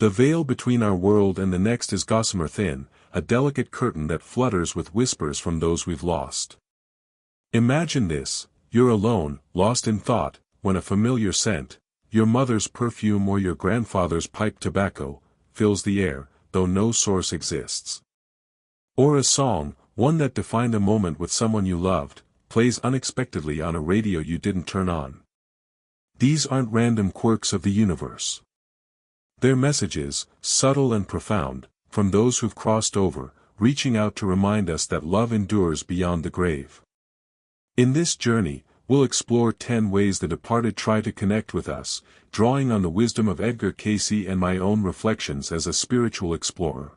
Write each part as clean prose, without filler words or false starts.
The veil between our world and the next is gossamer thin, a delicate curtain that flutters with whispers from those we've lost. Imagine this: you're alone, lost in thought, when a familiar scent, your mother's perfume or your grandfather's pipe tobacco, fills the air, though no source exists. Or a song, one that defined a moment with someone you loved, plays unexpectedly on a radio you didn't turn on. These aren't random quirks of the universe. They're messages, subtle and profound, from those who've crossed over, reaching out to remind us that love endures beyond the grave. In this journey, we'll explore 10 ways the departed try to connect with us, drawing on the wisdom of Edgar Cayce and my own reflections as a spiritual explorer.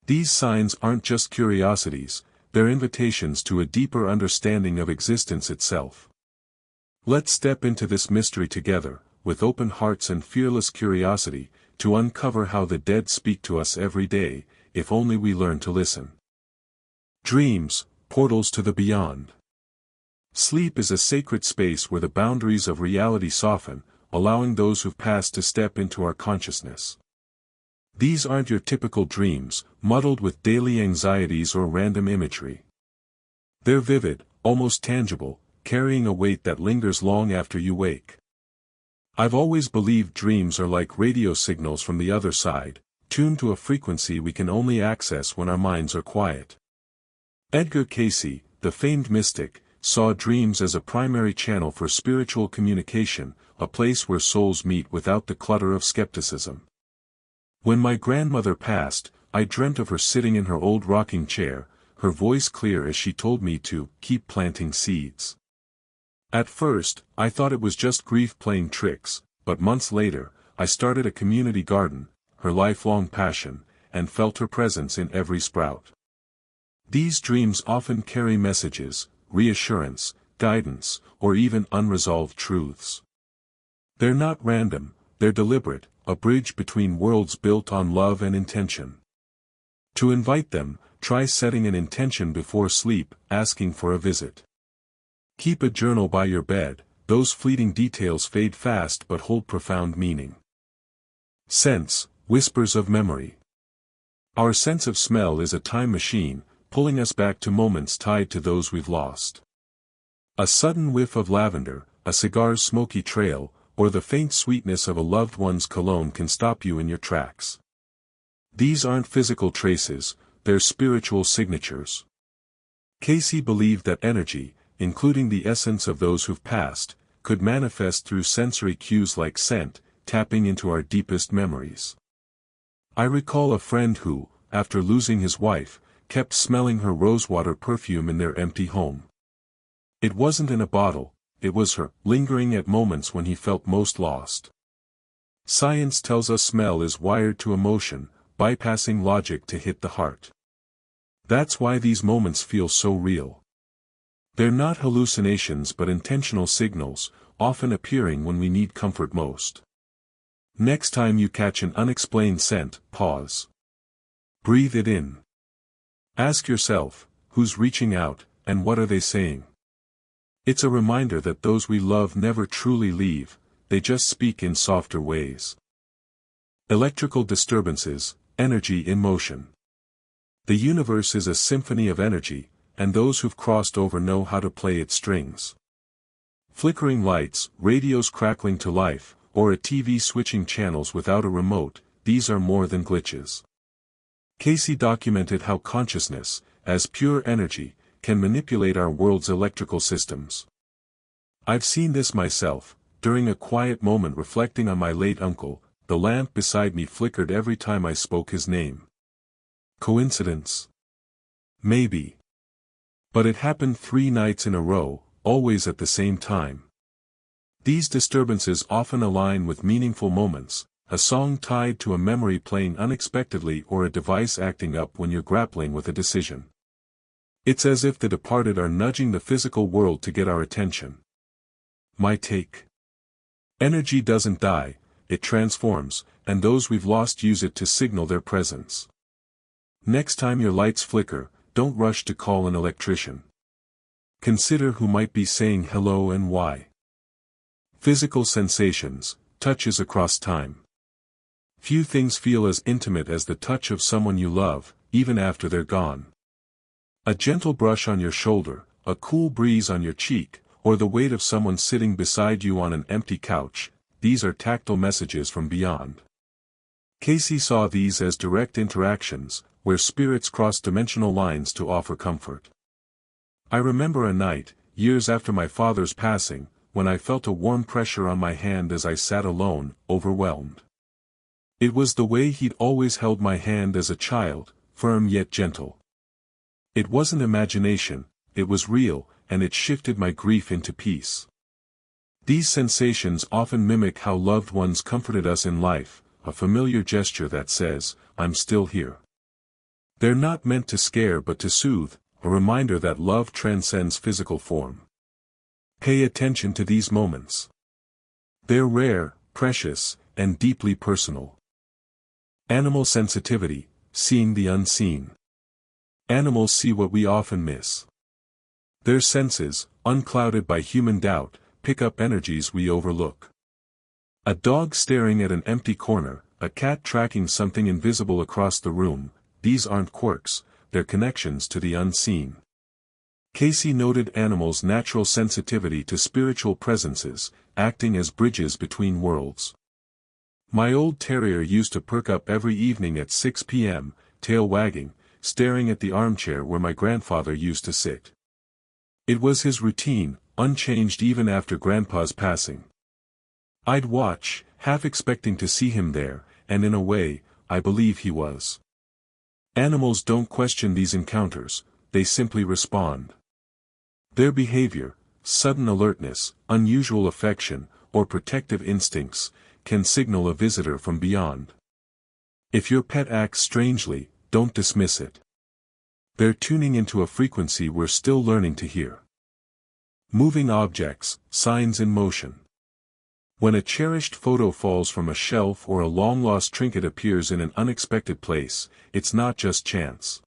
These signs aren't just curiosities, they're invitations to a deeper understanding of existence itself. Let's step into this mystery together, with open hearts and fearless curiosity, to uncover how the dead speak to us every day, if only we learn to listen. Dreams, portals to the beyond. Sleep is a sacred space where the boundaries of reality soften, allowing those who've passed to step into our consciousness. These aren't your typical dreams, muddled with daily anxieties or random imagery. They're vivid, almost tangible, carrying a weight that lingers long after you wake. I've always believed dreams are like radio signals from the other side, tuned to a frequency we can only access when our minds are quiet. Edgar Cayce, the famed mystic, saw dreams as a primary channel for spiritual communication, a place where souls meet without the clutter of skepticism. When my grandmother passed, I dreamt of her sitting in her old rocking chair, her voice clear as she told me to keep planting seeds. At first, I thought it was just grief playing tricks, but months later, I started a community garden, her lifelong passion, and felt her presence in every sprout. These dreams often carry messages, reassurance, guidance, or even unresolved truths. They're not random, they're deliberate, a bridge between worlds built on love and intention. To invite them, try setting an intention before sleep, asking for a visit. Keep a journal by your bed, those fleeting details fade fast but hold profound meaning. Sense, whispers of memory. Our sense of smell is a time machine, pulling us back to moments tied to those we've lost. A sudden whiff of lavender, a cigar's smoky trail, or the faint sweetness of a loved one's cologne can stop you in your tracks. These aren't physical traces, they're spiritual signatures. Cayce believed that energy, including the essence of those who've passed, could manifest through sensory cues like scent, tapping into our deepest memories. I recall a friend who, after losing his wife, kept smelling her rosewater perfume in their empty home. It wasn't in a bottle, it was her, lingering at moments when he felt most lost. Science tells us smell is wired to emotion, bypassing logic to hit the heart. That's why these moments feel so real. They're not hallucinations but intentional signals, often appearing when we need comfort most. Next time you catch an unexplained scent, pause. Breathe it in. Ask yourself, who's reaching out, and what are they saying? It's a reminder that those we love never truly leave, they just speak in softer ways. Electrical disturbances, energy in motion. The universe is a symphony of energy, and those who've crossed over know how to play its strings. Flickering lights, radios crackling to life, or a TV switching channels without a remote, these are more than glitches. Cayce documented how consciousness, as pure energy, can manipulate our world's electrical systems. I've seen this myself. During a quiet moment reflecting on my late uncle, the lamp beside me flickered every time I spoke his name. Coincidence? Maybe. But it happened 3 nights in a row, always at the same time. These disturbances often align with meaningful moments, a song tied to a memory playing unexpectedly or a device acting up when you're grappling with a decision. It's as if the departed are nudging the physical world to get our attention. My take. Energy doesn't die, it transforms, and those we've lost use it to signal their presence. Next time your lights flicker, don't rush to call an electrician. Consider who might be saying hello and why. Physical sensations, touches across time. Few things feel as intimate as the touch of someone you love, even after they're gone. A gentle brush on your shoulder, a cool breeze on your cheek, or the weight of someone sitting beside you on an empty couch, these are tactile messages from beyond. Cayce saw these as direct interactions, where spirits cross dimensional lines to offer comfort. I remember a night, years after my father's passing, when I felt a warm pressure on my hand as I sat alone, overwhelmed. It was the way he'd always held my hand as a child, firm yet gentle. It wasn't imagination, it was real, and it shifted my grief into peace. These sensations often mimic how loved ones comforted us in life, a familiar gesture that says, "I'm still here." They're not meant to scare but to soothe, a reminder that love transcends physical form. Pay attention to these moments. They're rare, precious, and deeply personal. Animal sensitivity, seeing the unseen. Animals see what we often miss. Their senses, unclouded by human doubt, pick up energies we overlook. A dog staring at an empty corner, a cat tracking something invisible across the room, these aren't quirks, they're connections to the unseen. Cayce noted animals' natural sensitivity to spiritual presences, acting as bridges between worlds. My old terrier used to perk up every evening at 6 p.m., tail wagging, staring at the armchair where my grandfather used to sit. It was his routine, unchanged even after Grandpa's passing. I'd watch, half expecting to see him there, and in a way, I believe he was. Animals don't question these encounters, they simply respond. Their behavior, sudden alertness, unusual affection, or protective instincts, can signal a visitor from beyond. If your pet acts strangely, don't dismiss it. They're tuning into a frequency we're still learning to hear. Moving objects, signs in motion. When a cherished photo falls from a shelf or a long-lost trinket appears in an unexpected place, it's not just chance.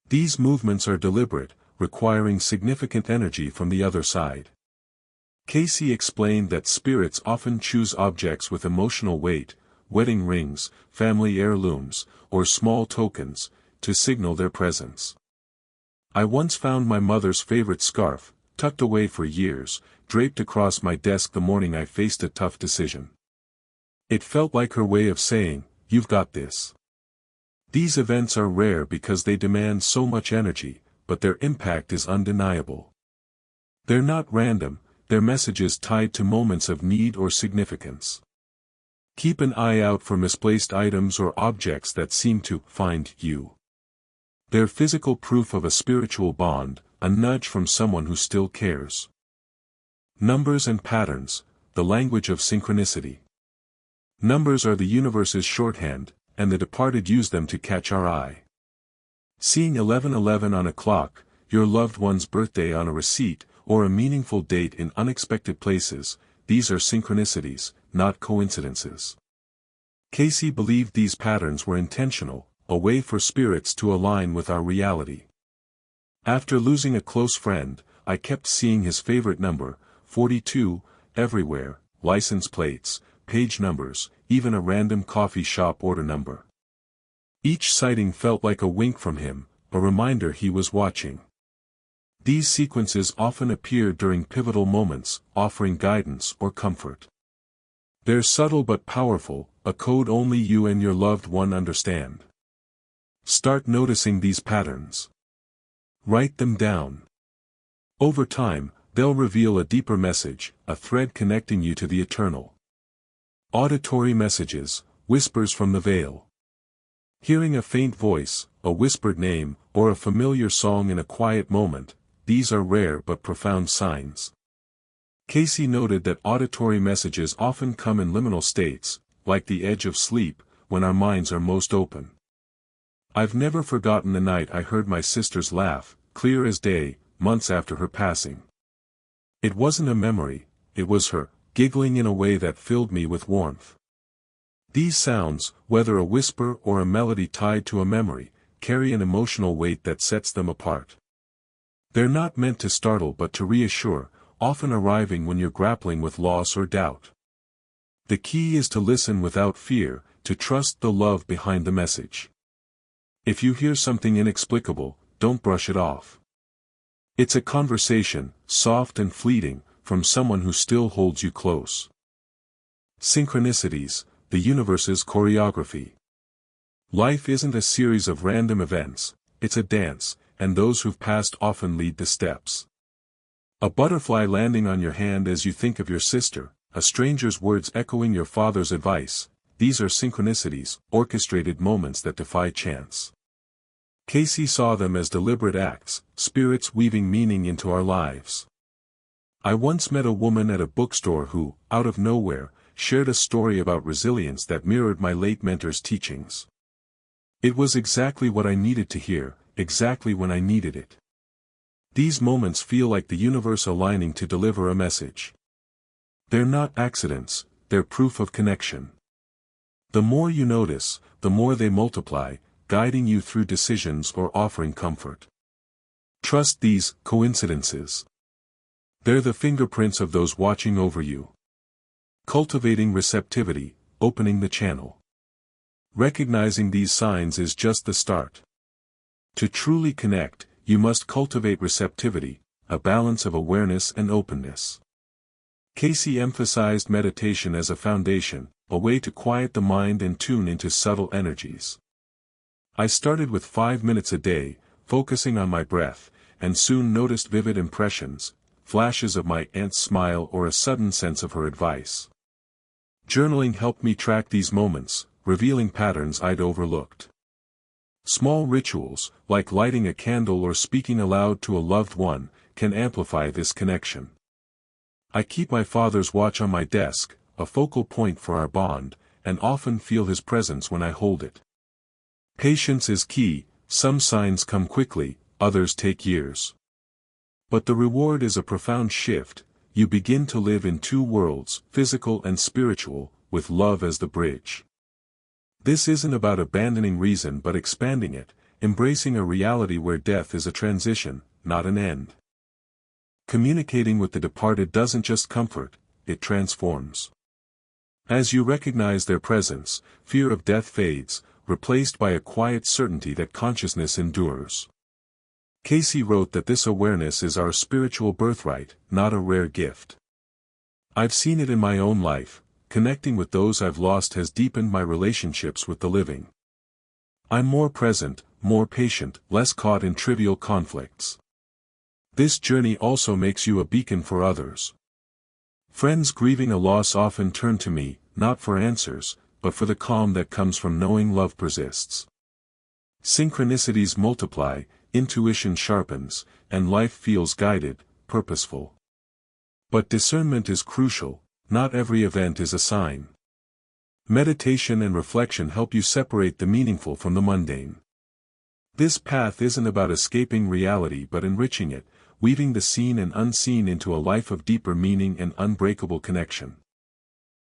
These movements are deliberate, requiring significant energy from the other side. Cayce explained that spirits often choose objects with emotional weight, wedding rings, family heirlooms, or small tokens, to signal their presence. I once found my mother's favorite scarf, tucked away for years, draped across my desk the morning I faced a tough decision. It felt like her way of saying, "You've got this." These events are rare because they demand so much energy, but their impact is undeniable. They're not random, they're messages tied to moments of need or significance. Keep an eye out for misplaced items or objects that seem to find you. They're physical proof of a spiritual bond, a nudge from someone who still cares. Numbers and patterns, the language of synchronicity. Numbers are the universe's shorthand, and the departed use them to catch our eye. Seeing 1111 on a clock, your loved one's birthday on a receipt, or a meaningful date in unexpected places, these are synchronicities, not coincidences. Cayce believed these patterns were intentional, a way for spirits to align with our reality. After losing a close friend, I kept seeing his favorite number, 42, everywhere, license plates, page numbers, even a random coffee shop order number. Each sighting felt like a wink from him, a reminder he was watching. These sequences often appear during pivotal moments, offering guidance or comfort. They're subtle but powerful, a code only you and your loved one understand. Start noticing these patterns. Write them down. Over time, they'll reveal a deeper message, a thread connecting you to the eternal. Auditory messages, whispers from the veil. Hearing a faint voice, a whispered name, or a familiar song in a quiet moment, these are rare but profound signs. Cayce noted that auditory messages often come in liminal states, like the edge of sleep, when our minds are most open. I've never forgotten the night I heard my sister's laugh, clear as day, months after her passing. It wasn't a memory, it was her, giggling in a way that filled me with warmth. These sounds, whether a whisper or a melody tied to a memory, carry an emotional weight that sets them apart. They're not meant to startle but to reassure, often arriving when you're grappling with loss or doubt. The key is to listen without fear, to trust the love behind the message. If you hear something inexplicable, don't brush it off. It's a conversation, soft and fleeting, from someone who still holds you close. Synchronicities, the universe's choreography. Life isn't a series of random events, it's a dance, and those who've passed often lead the steps. A butterfly landing on your hand as you think of your sister, a stranger's words echoing your father's advice, these are synchronicities, orchestrated moments that defy chance. Cayce saw them as deliberate acts, spirits weaving meaning into our lives. I once met a woman at a bookstore who, out of nowhere, shared a story about resilience that mirrored my late mentor's teachings. It was exactly what I needed to hear, exactly when I needed it. These moments feel like the universe aligning to deliver a message. They're not accidents, they're proof of connection. The more you notice, the more they multiply, guiding you through decisions or offering comfort. Trust these coincidences. They're the fingerprints of those watching over you. Cultivating receptivity, opening the channel. Recognizing these signs is just the start. To truly connect, you must cultivate receptivity, a balance of awareness and openness. Cayce emphasized meditation as a foundation, a way to quiet the mind and tune into subtle energies. I started with 5 minutes a day, focusing on my breath, and soon noticed vivid impressions, flashes of my aunt's smile or a sudden sense of her advice. Journaling helped me track these moments, revealing patterns I'd overlooked. Small rituals, like lighting a candle or speaking aloud to a loved one, can amplify this connection. I keep my father's watch on my desk, a focal point for our bond, and often feel his presence when I hold it. Patience is key, some signs come quickly, others take years. But the reward is a profound shift, you begin to live in two worlds, physical and spiritual, with love as the bridge. This isn't about abandoning reason but expanding it, embracing a reality where death is a transition, not an end. Communicating with the departed doesn't just comfort, it transforms. As you recognize their presence, fear of death fades, replaced by a quiet certainty that consciousness endures. Cayce wrote that this awareness is our spiritual birthright, not a rare gift. I've seen it in my own life, connecting with those I've lost has deepened my relationships with the living. I'm more present, more patient, less caught in trivial conflicts. This journey also makes you a beacon for others. Friends grieving a loss often turn to me, not for answers, but for the calm that comes from knowing love persists. Synchronicities multiply, intuition sharpens, and life feels guided, purposeful. But discernment is crucial, not every event is a sign. Meditation and reflection help you separate the meaningful from the mundane. This path isn't about escaping reality but enriching it, weaving the seen and unseen into a life of deeper meaning and unbreakable connection.